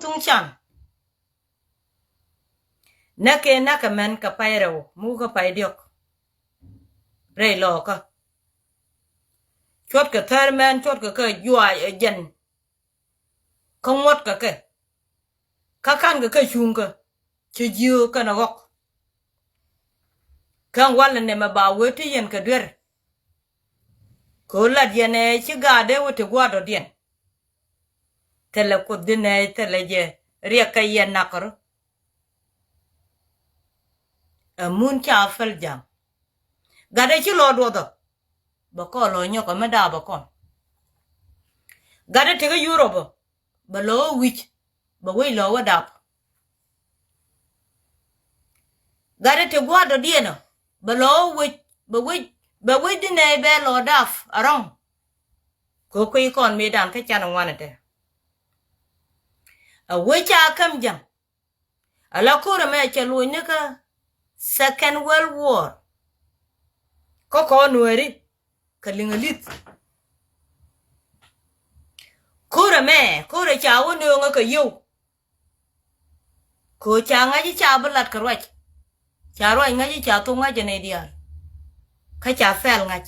tung chan nake naka men ka pairo mu ka pai diok re lo ka chốt ka thar men chốt ka yua jen không ngot ka kan ka chung ka chi jiu ka na gok kan wala ne ma ba weti yen ka der ko la diene chi ga de wote gwa do dien tele ko dine tele je ria ka yen nakaro mun cha fel jam gade chi lo do do ba ko lo nyo ko ma da ba kon gade te ga europe ba lo wich ba we lo wa dap gade te gwa do dieno ba lo wich ba we dine be lo daf arong ko kon me dan ka chan wana te a we cha kam jam ala ko me cha lo ne ka Second World War ko nueri kalingalit kore cha woni nga ka yo ko cha nga ji cha balat karwach cha roi nga ji cha to nga jene dia ka cha fel nga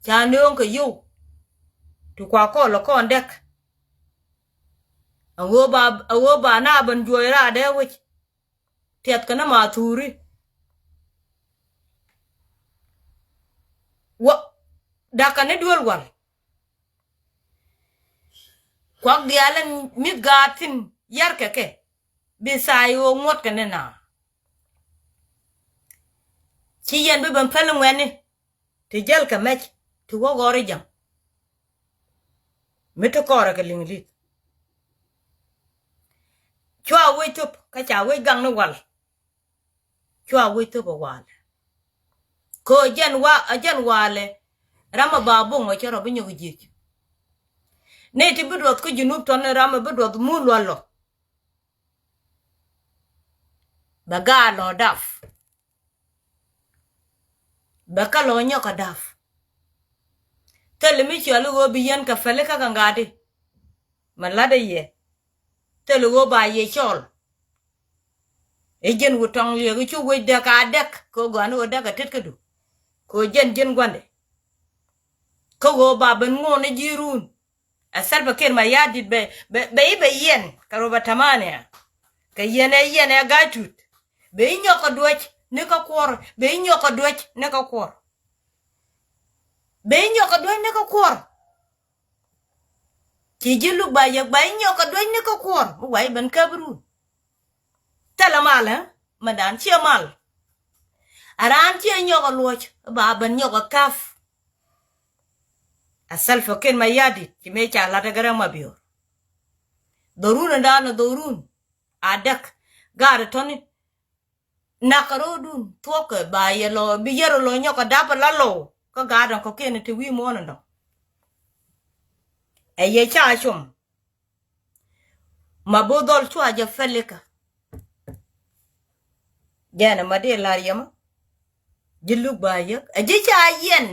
cha nong ka yo tu kwa ko lo kon dek awo ba na ban joira de wich tiat kana ma thuri wa dakane dual wal kwak dialen mit gatin yar keke bisayo ngot kane na ci yen be ban pelu ngene te jel ka mech tu go gore jam mito kora ka linglit chwa we tup ka cha we gang no wal chwa we tup wal ko ajan wale rama babu ngo chero binyo gijik ne ti bidot ko junub ton rama bidot mu lolo baga lo daf baka lo nyo ka daf telemi chalo go biyen ka fele ka ngade malade ye telo go ba ye chol ejen wutong ye go chu we de ka dek ko gano de ka tet kadu ko jen gwande ko go ba ben ngone jirun asal baken ma yadit be yen karoba tamane ka yene gatut be nyoko dwech ne ka kwor be nyoko dwech ne ka kwor be nyoko dwech ne ka kwor ti jilu ba ye ba nyoko dwech ne ka kwor wai ben kabru tala mala madan chi mal aran chi nyoko loch ba ben nyoko kaf asal foken ma yadit ki me cha la tagara mabio dorun ndana dorun adak gar toni nakarodun toke ba ye lo bi yero lo nyoko dapa lalo ko gadan ko ken te wi mo ndo e ye cha chum mabodol chwa je felika gena made lariyama jilu ba ye aje cha yen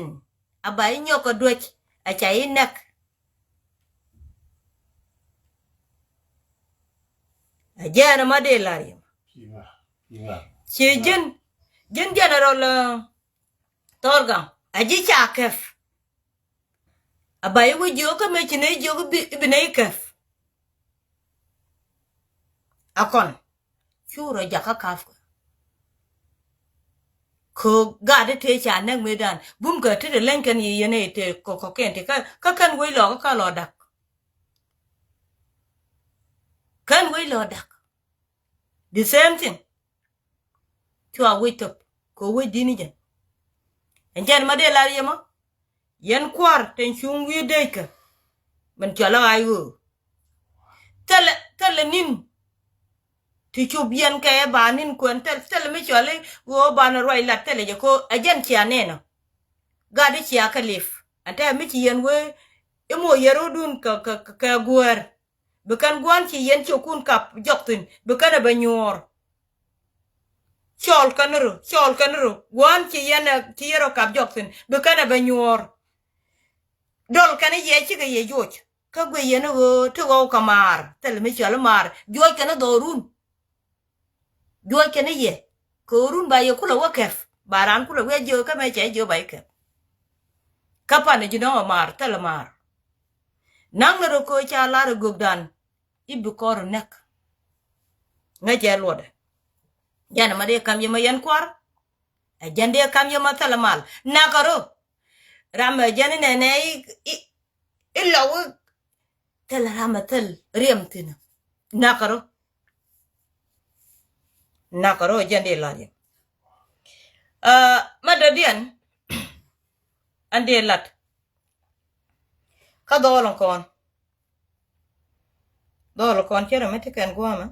abay nyoko dwech acha inek ajana made lariyama che jen general torgam aje cha kef abay wo joga me chine joga ibne kef akon churo jaka kaf ko gade te cha nek medan bum ga te lenken yene te ko kente ka kan we lo ka lo dak kan we lo dak the same thing chwa we top ko we dini jen enjen ma de la yema yen kwar ten chung wi de ka man chala ayu tele nin ti chub yen ka ba nin kwen tele mi chale wo ba na roi la tele je ko ajen chi aneno gade chi akalif anta mi chi yen we emo yero dun ka guer bekan gwan chi yen chokun kap joktin bekan ba nyor chol kanero gwan chi yen tiero kap joktin bekan ba nyor dol kan ye chi ga ye joch ka gwe yene go to go kamar tel mi chal mar joy kana dorun joy kana ye ko run ba ye kula wakef baran kula we jo ka me che jo ba ke kapa ne jino mar tel mar nang ro ko cha la ro gogdan ibu kor nek nga je lode jana ma de kam ye ma yan kwar a jande kam ye ma tel mal na karo ram jane ne illa tel ramatel riamtina nakaro jande lari madadian ande lat ka dolon kon kera mete kan guama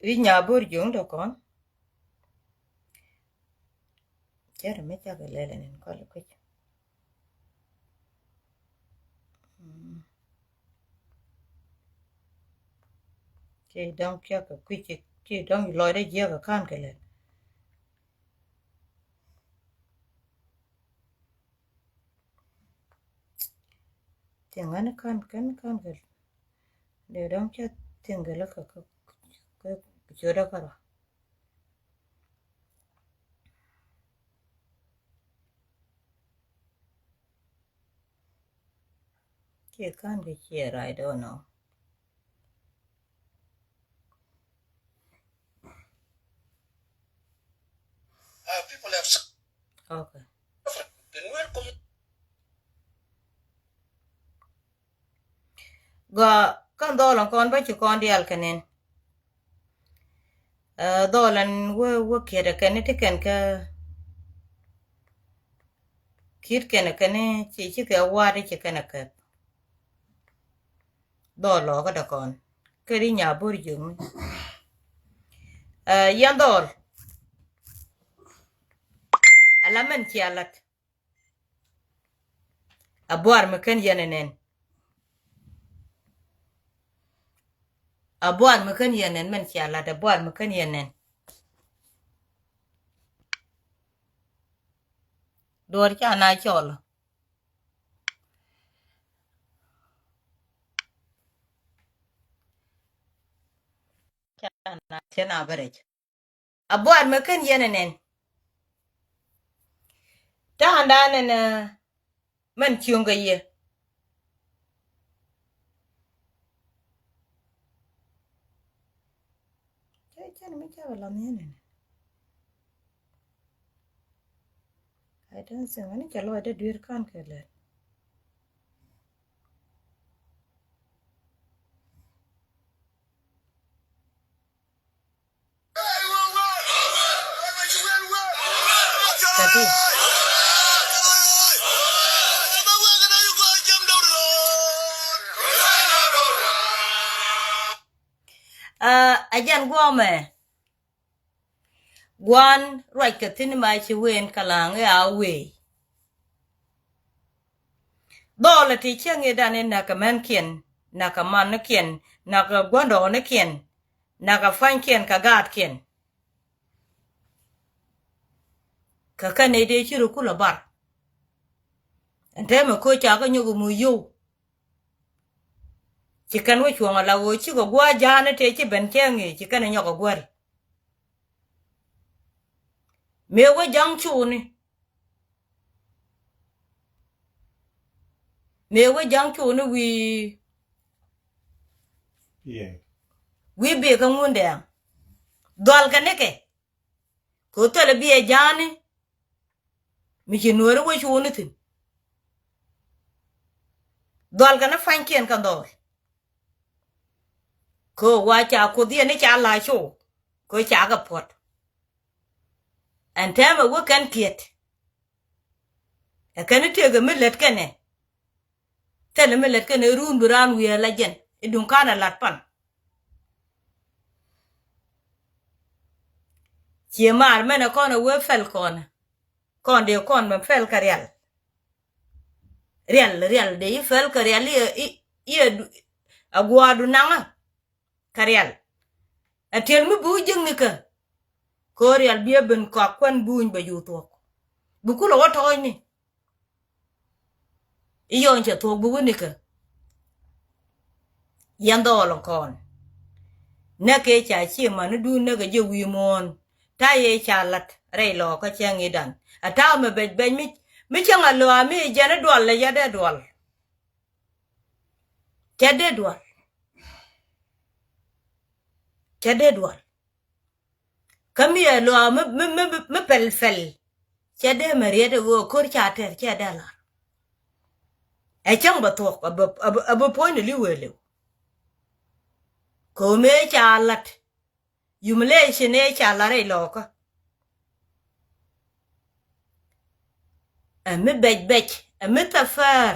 vinya bor jung do kon kera mete ga lelen ko le ko ke dang kya ka kwiche ke dang loy de je ga kan ke le tengan kan ke de dang kya tengala ka joda kara ke kan ke here I don't know people have okay the Nuer ga kan dolon kon ba ci kon dial kenen dolan wo kede kene te ken ka kit kene ci ka wade ci kene ka dolo ga da kon keri nya bur jum yan dol alaman ci alat abuar makan yanenen abuar makan yanen man ci alat abuar makan yanen dor cha na cholo cha na chena barech abuar makan yanen ta handanen man ciunga ye cha me cha la yanen I don't think ani chalo ada duir kan kele tapi ajan guame Gwan right ka tin mai chi wen kalang ya we dola ti chenge dane na ka man kien na ka man kien na ka gwando ne kien na ka fan kien ka gat kien ka kane de chiru kula bar ente me ko cha ka nyugo mu yu chi kan we chuanga la wo chi go gwa jane te chi ben chenge chi kan nyoko gwari me we jang chu ni me we jang chu ni wi be ka ngunde dol ka neke ko tole bi e jani mi ci nuore wo chu ni tin dol ka na fankien ka dol ko wa cha ko die ne cha la chu ko cha ga pot an tema wo kan kiet e kan te ga millet kane tele millet kane run buran wi la jen e dun kana lat pan ci mar mena kono wo fel kono kon de kon ma fel ka real de i fel ka real i agwadu nanga ka real atel mu bu jeng ni ka Koreal bieben ko kwen buñ ba yu to bu ku lo to ni iyo nche to bu ni ka yando lo kon ne ke cha chi ma nu du ne ga je wi mon ta ye cha lat re lo ka chen idan ata me be mi chen a lo mi je ne dol le ya de dol ke de dol ke de dol kami ya lo me pel fel ke de me re de go kor cha ter ke de la e chen ba to ab po ni li wele ko me cha lat humiliation e cha la re lo ka me me ta far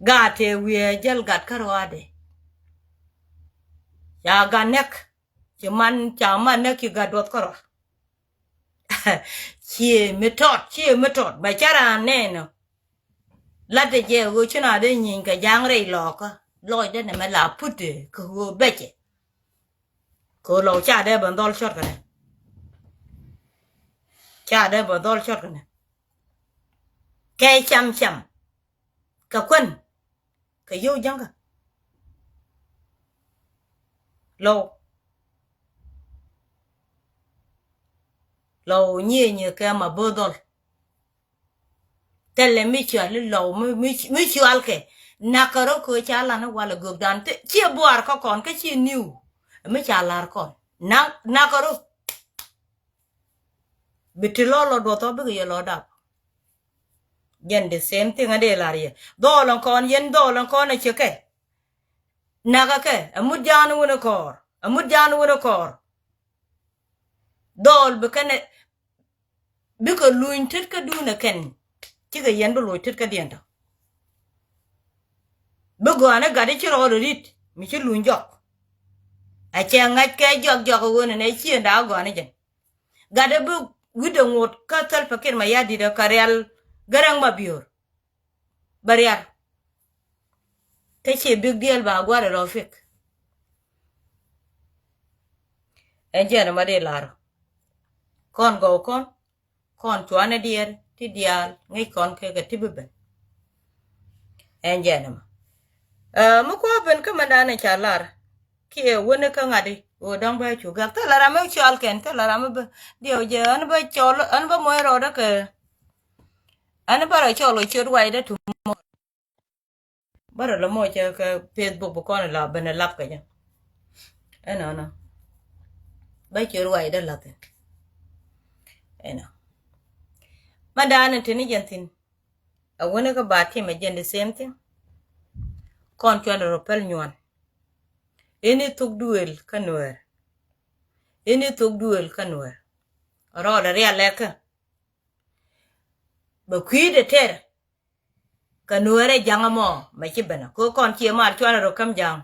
gate wie jel gat karwade ya ganek ci man cha man ne ki gadot karo ci metot ba chara neno la de je go china de nyin ka jang re lo ka loy de ne la putte ko go beche ko lo cha de ban dol shot kana cha de ban dol shot kana ke cham ka kun ka yo janga lo nye ka ma bodol tele mi cha le lo mi chual ke nakaro ko cha la na wala go dan te chi boar ko kon ka chi new mi cha lar kon nakaro bitilolo do to bi ye lo da yen the same thing ade la ye do lon kon yen do lon kon e che ke naga ke amujanu wona kor dol be kane bi ko luin tet ka du na ken ci ga yen do lo tet ka dienta be go ana ga de ci ro rit mi ci luin jok a che ngat ke jok wona ne ci nda go ana jen ga de bu wido ngot ka tal pakir ma yadi da kareal garang ma bior bariar te ci big deal ba gware ro fik enjena ma de laro kon go kon tuane dier ti dial ngi kon ke ga tibben enjena ma mu ko ben ka mandane chalar ki e wona ka ngadi o dang ba chu ga ta lara me chal ken ta lara me dio je an ba chol an ba mo ro da ke an ba ro cholo chur wai da tu bara lo mo che ka facebook ko na la ben lap ka ja no ba chur wai da la te ena mandane tini jentin a wona ka ba ti me jen the same thing kon cholo ro pel nywan eni tuk duel kanwer ro da ria leka ba kwi de ter kanwere jangamo ma chibena ko kon chi mar chwana ro kam jang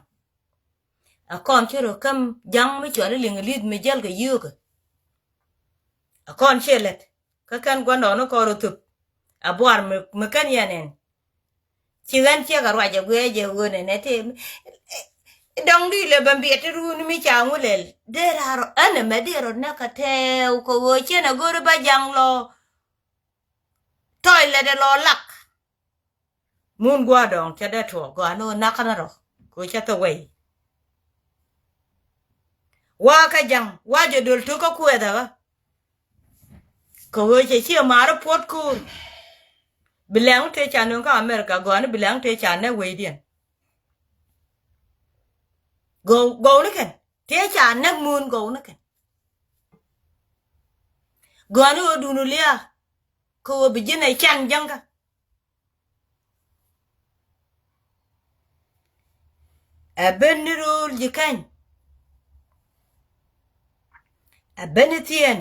a kon chi ro kam jang mi chwana ling lid mi jel ga yuga a kon chelet ka kan gwando no ko ro tup a bwar me kan yanen chi gan che ga raje gwe wone ne te dong di le bambi te ru ni mi changu lel de raro ane me de ro na ka te ko wo chena goro ba jang lo toilet de lo lak mun gwa dong cha da to gwa no nakana ro ko cha to wei wa ka jang wa je dol to ko kweda ga ko wo che chi maro pot ku bilang te cha no ka america gwa no bilang te cha na wei dien go no ken te cha na mun go no ken gwa no du no lia ko bi je na chan jang ga abenirul jikan abenitien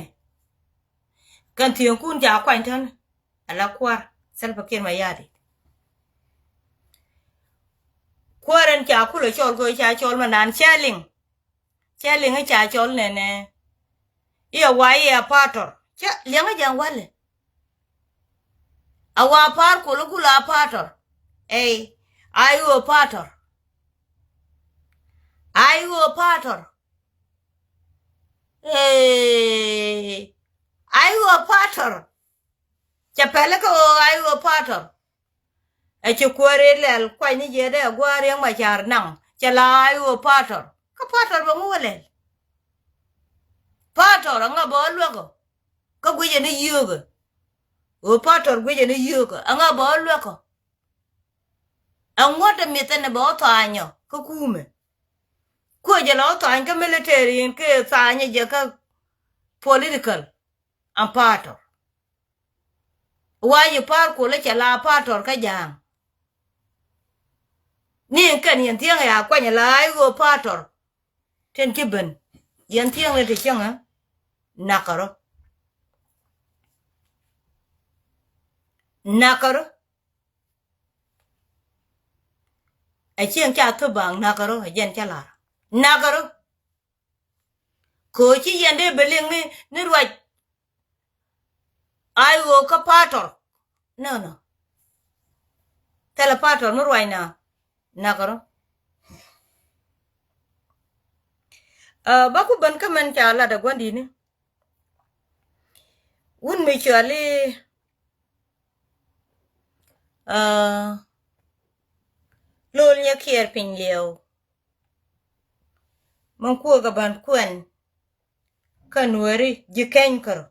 kan tion kun ja kwantan ala kwar salpa ken mayadi kwaran cha kulo chol go cha chol manan chaling cha chol nene iya waye apator cha lenga jang wale awa par kulo kula apator ayu apator eh ai wo pator chapele ko ai wo pator e chukwere lel kwa ni jede gware ma char nang chala ai wo pator ka pator bo ngole pator nga bo lwego ka gwe ne yoga wo pator gwe ne yoga nga bo lwego angwata mitene bo tanyo ka kume ko je lo tan ka military ke tanya je ka political and pator wa ye par ko le chala pator ka jang ni kan yen tiang ya kwa nya lai go pator ten kiben yen tiang le te changa nakaro a chiang cha to bang nakaro yen chala nakaro ko chi yen de beling ni rwa ai go ka pator no tele pator no rwa na nakaro baku ban kaman chala da gwandi ni un me chali lol nya kier pin leo man ko ga ban kwen ka nueri je ken karo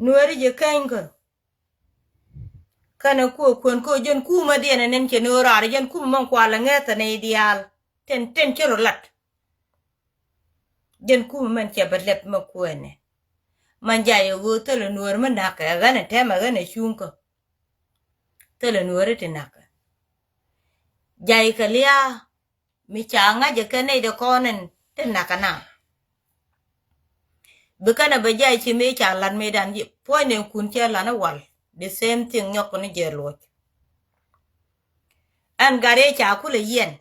nueri je ken karo kana ko kwen ko jen ku ma diena nen ke no ra jen ku man kwa la ngeta ne ideal ten chero lat jen ku man che badlep ma kwene man jayo go tele nuer man naka ga ne tema ga ne chunko tele nueri te naka jai kalia mi changa je kene de konen te naka na bekana ba jai chi me cha lan me dan ji poine kun che lan wal the same thing nyok ne je lo an gare cha kula yen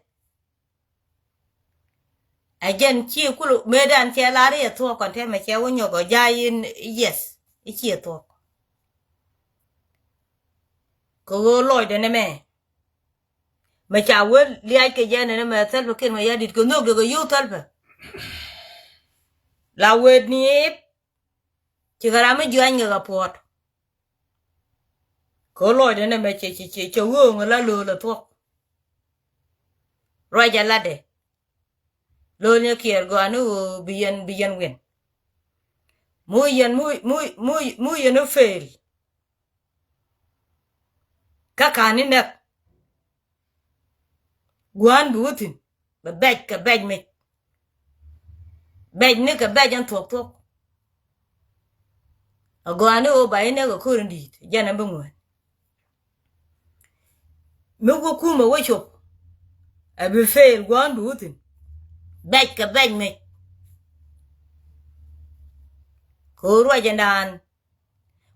ajen chi kulu me dan che la re to kon te me che wonyo go jayin yes chi to ko lo de ne me cha wo li ai ke yen ne me tel ken me ya dit ko no go yu tel ba la wed ni ci gara me juan ga pot ko lo de ne me che wo ngala lo la to ro ja la de lo ne kier go anu bien wen muy yen no fail ka ni ne guan butin ba bej ka bej me bej ne ka bej an tok go anu ba ne go kundi jana bungu me go kuma wo chop a be fail guan butin bej ka bej me ko ro jandan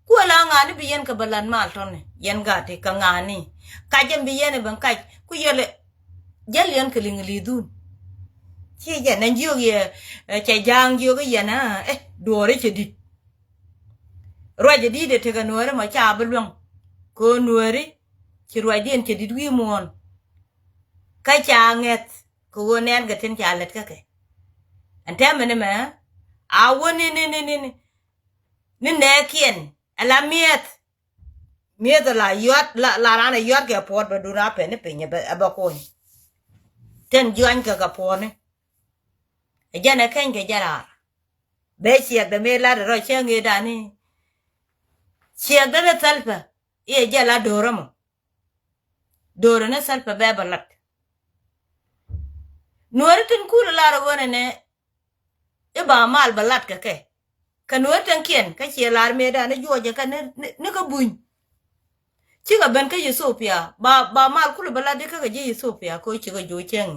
ko la ngani bi yen ka balan mal ton yen ga te ka ngani ka jem bi yen ban ka ku yele jel yen ka lingli dun chi je nan ju ye che jang ju ga yana do re che dit ro je di de te ga no re ma cha bulong ko nueri chi ro den che dit wi mon ka cha nget ko nen ga ten cha let ka ke ante mene ma a woni ni ne kien ala miet la yot la rana yot ke pot ba dura pe ne pe nya ba ko ten juan ka po ne e jana ken ke jara be chi da me la ro che nge da ni chi da talpa e jala doramo doro ne salpa be balat nuorten kula la ro ne e ba mal balat ka ke kanwa tankien ka che lar me da ne joje ka ne ka buñ ci ga ben ka Ethiopia ba mal kulu bala de ka je Ethiopia ko ci ga jo chen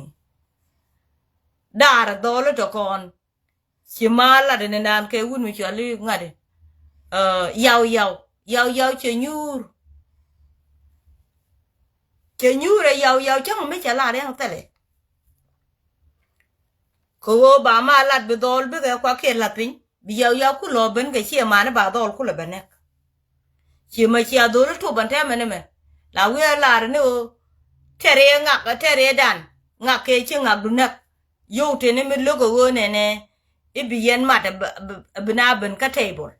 dar dolo to kon ci mala de nan ke wun mi chali ngade yaw che nyur yaw chang me chala re tele ko ba mala be dol be ga kwa ke lapin bi yaw ku lo ben ga che ma ne ba dol ku le benek chi ma chi adoro to ban ta mene me la we la ne o tere ngak tere dan ngak ke chi ngak du nak yo te ne me logo wo ne ibi yen mata bina bin ka table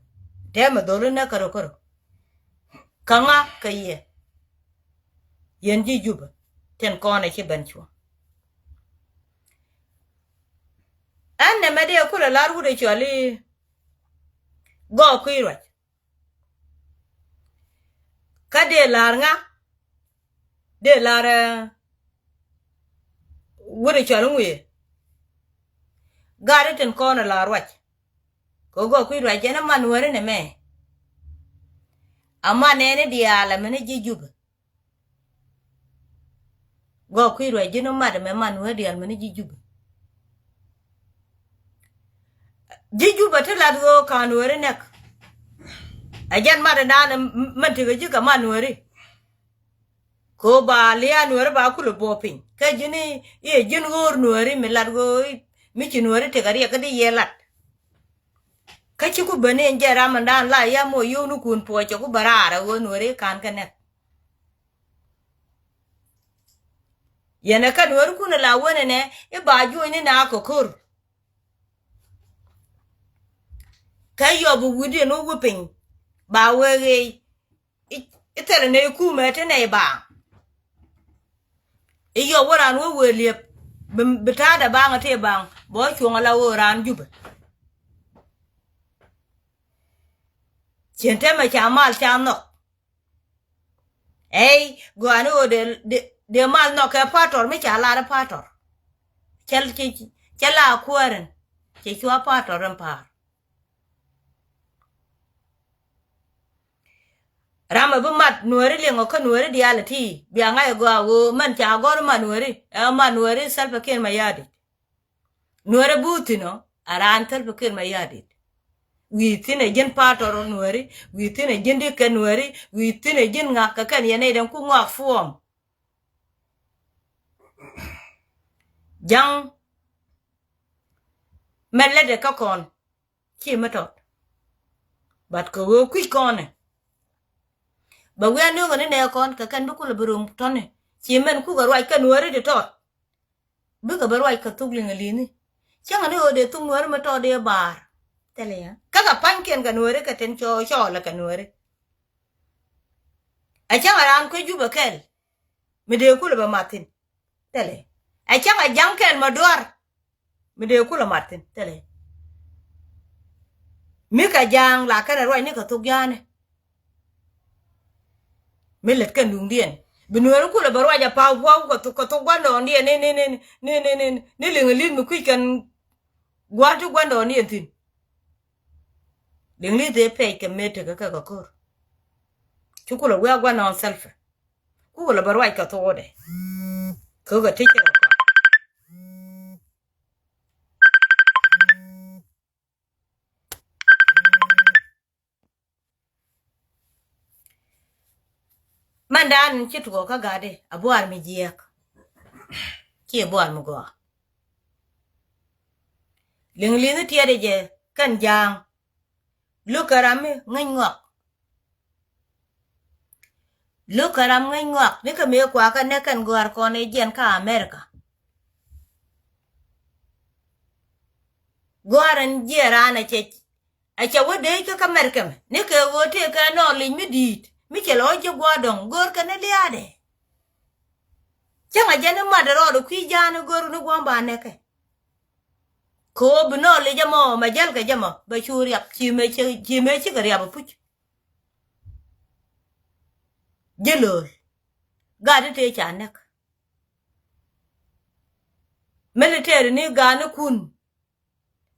te ma dole na karo karo kanga kaye yen ji juba ten kona ki bancho an ne mede kula laru de chali go kuiro ka de larnga de lara wure chalo ngwe gare ten kona larwach ko go kuiro jena manwere ne me amma ne diala mene ji juba go kuiro jena mad me manwere dial mene ji juba jiju bata ladgo kanwere nek ajan mada dana mantiga jiga manwere ko ba liya nwere ba kulu bopin ka jini ye jin gor nwere mi ladgo mi ci nwere te gari ka di yelat ka ci ku bane njera mandan la ya mo yonu kun po ci ku barara wo nwere kan ka nek yana ka nwere kuna la wone ne e ba ju ni na ko kur kayo bu wudi no wupin ba wege itere ne ku mete ne ba iyo waran wo weliep bitada ba ngate bang bo chuanga la waran juba chente ma chamal chano guano de mal no ka pator mi chala pator chel chi chala kwaren che chwa pator ran rama bu mat nuere lengo ka nuere diality bianga go man cha gor manuere manuere salpa ken mayadi nuere butino aran salpa ken mayadi witine gen patoro nuere witine gen de ken nuere witine gen ngaka kan yene den ku ngak fuom jang mele de ka kon ki matot bat ko wo ku kone ba we anu ngone ne kon ka kan bu ku lebrum tone chi men ku ga roi ka nuere de tot bu ga roi ka tugling lini changa ne o de tung nuere ma to de bar tele ya ka ga panken ga nuere ka ten cho la ka nuere a changa ran ko juba kel me de ku le ba matin tele a changa janken ma dor me de ku le matin tele mi ka jang la ka roi ne ka tugyane melet kan dung dien benuer ku la barwa ja pa wa ko to gwando ndie ne lin mu kan gwatu gwando ni tin li de pe ke mete ka ko ku la wa gwano self ku la barwa ka to de ko ga tike ko mandan ci to ka gade abuar mi jiek ki abuar mu go li ne tiede je kan jang lu karam ngai ngok ni ka me kwa ka ne kan gwar ko ne jen ka America gwaran jera na che a che wode ka America ne ka wote ka no li mi dit mi che lo je gwadon gor ka ne liade changa jene madaro do ki jana gor no gwamba ne ke ko bno le jamo majal ka jamo ba churi ap chi me ka ria ba puch jelo ga te chanek military ni ga na kun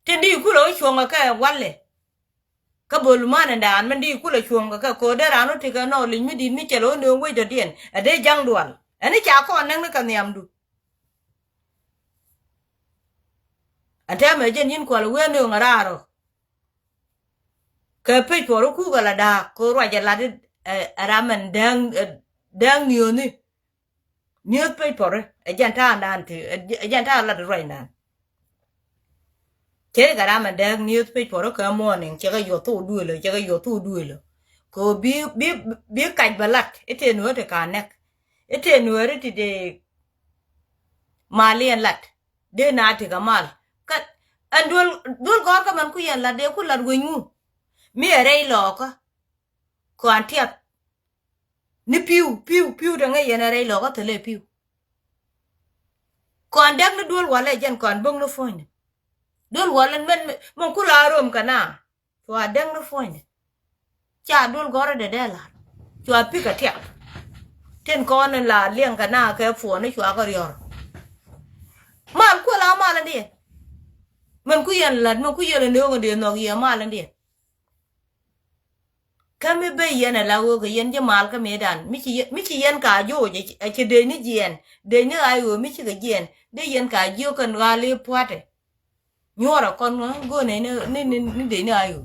tendi ku lo chonga ka wale ka bol mana dan man di ku lo chonga ka ko de rano te ka no li mi di mi chelo no ngwe do dien ade jang dual ani cha ko nang ka niam du ate me jen yin ko lo we no ngararo ka pe ko ku ga la da ko ro ja la de araman dang ni pe por ajanta dan te ajanta la de right nan che ga raman dang ni pe por ka morning che ga yo to du le ko bi ka balat ete no te ka nek ete no re ti de malian lat de na te ga mal an dul gor ka man ku yan la de ku la wingu mi ere lo ko antiat ni piu da ngai yan ere lo ko tele piu kon dak ni dul wala jan kon bong no foin dul wala men mon ku la rom kana to adang no foin cha dul gor de la cho pi ka tiap ten kon la liang kana ke fu ni chwa ko yor man ku la ma la die man ku yan la man ku yele no de no ye ma la die kame be yana la wo ga yan je mal ka medan mi ci yan ka jo je ci de ni jien de ni ayo mi ci ga jien de yan ka jo kan ga le poate nyora kon go ne ni de ni ayo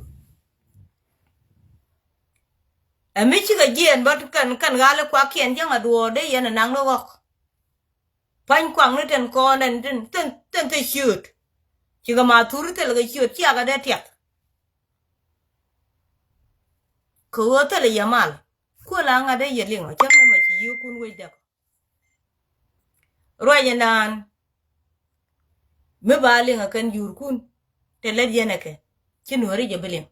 a mi ci ga jien ba kan ga le kwa kien je ga duo de yan nang lo gok pan kwang ni ten ko nen ten te shoot ci ga ma turu te ga shoot ci ga de tiak ko ta le yamal ko la nga de yeling chang na ma ci yu kun we dak roye nan me ba le nga kan yur kun te le yene ke ci nuori je belin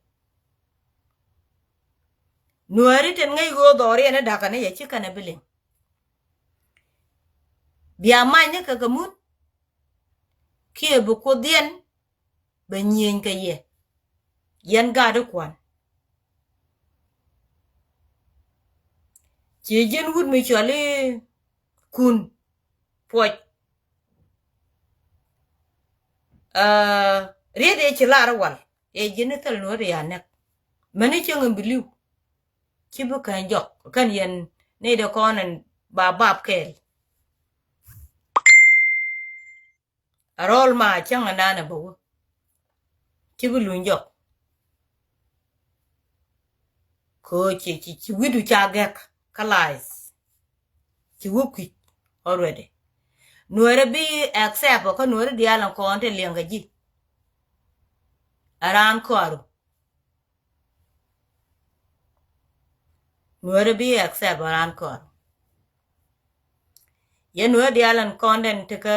nuori ten ngai go dore na daka ne ye ci kana belin biya mai ne ka gamun ke bu ko den ba nyen ka ye yan ga de kwan chỉ dân hút mi cho le kun poch riết để chỉ là wal e dân tal no ri anak mani chang biliu ci bu kan jok kan yen ne de konan bab kel arol ma chang na bo ci bu lu jok ko ci widu cha gek kalais ci wukki already nuere bi accept ko nuere dialan ko ante lianga ji aran koru nuere bi accept aran koru ye nuere dialan konden teka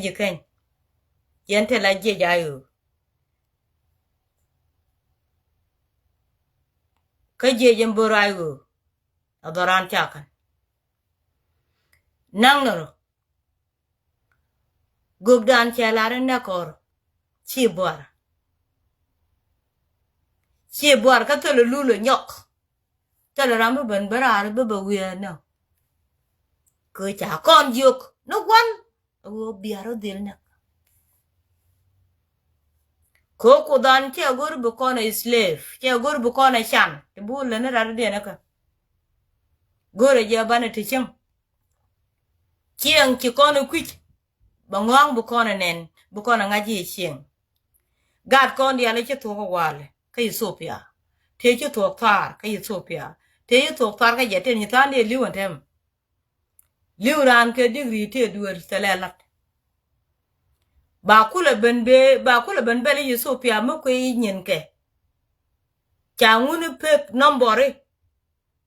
jiken yente la je jayu ka je jemburayu adoran chakan nangro gugdan chelare nakor chi bor ka tolo lulo nyok tolo ramu ben barar be wiya no ko cha kon juk no wan o biaro dil na ko dan che gor bu kona slave che gor bu kona shan te bu le na rar de na ka gore je bana te chim chieng chi kona kwich bangong bu kona nen bu kona ngaji chieng gad kon dia le che to ko wale ka Ethiopia te che to tar ka Ethiopia te to tar ka jete ni tan de liwan tem liwran ke degree te duer telelat ba kula ben be le Ethiopia mo ko yin ke changuni pek nombore